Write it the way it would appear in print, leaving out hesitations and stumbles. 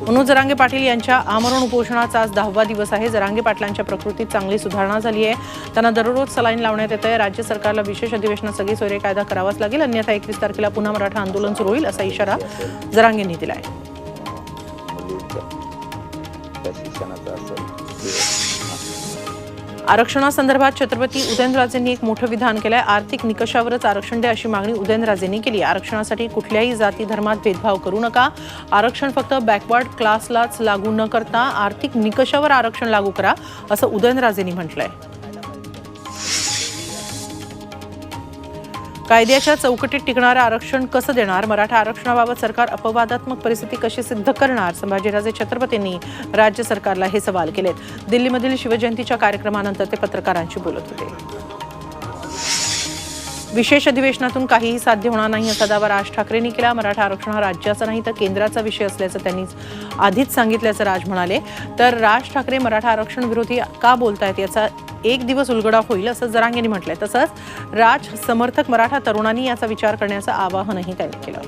मनोज जरांगे पाटील यांच्या आमरण उपोषणाचा आज 10वा दिवस आहे। जरांगे पाटलांच्या प्रकृतीत चांगली सुधारणा झाली आहे। त्यांना दररोज सलाईन लावण्यात येत आहे। राज्य सरकारला विशेष अधिवेशनात सगळी सोयरे कायदा करावाच लागेल, अन्यथा 21 तारखेला पुन्हा मराठा आंदोलन सुरू होईल असा इशारा जरांगेंनी दिला आहे। आरक्षणासंदर्भात छत्रपती उदयनराजेंनी एक मोठं विधान केलंय। आर्थिक निकषावरच आरक्षण द्या अशी मागणी उदयनराजेंनी केली। आरक्षणासाठी कुठल्याही जाती धर्मात भेदभाव करू नका। आरक्षण फक्त बॅकवर्ड क्लासलाच लागू न करता आर्थिक निकषावर आरक्षण लागू करा असं उदयनराजेंनी म्हटलंय। कायद्याच्या चौकटीत टिकणारं आरक्षण कसं देणार? मराठा आरक्षणाबाबत सरकार अपवादात्मक परिस्थिती कशी सिद्ध करणार? संभाजीराजे छत्रपतींनी राज्य सरकारला हे सवाल केलेत। दिल्लीमधील शिवजयंतीच्या कार्यक्रमानंतर ते पत्रकारांशी बोलत होते। विशेष अधिवेशनातून काहीही साध्य होणार नाही असा दावा राज ठाकरेंनी केला। मराठा आरक्षण हा राज्याचा नाही तर केंद्राचा विषय असल्याचं त्यांनी आधीच सांगितल्याचं राज म्हणाले। तर राज ठाकरे मराठा आरक्षण विरोधी का बोलतायत याचा एक दिवस उलगडा होईल असं जरांगेंनी म्हटलंय। तसंच राज समर्थक मराठा तरुणांनी याचा विचार करण्याचं आवाहनही त्यांनी केलं।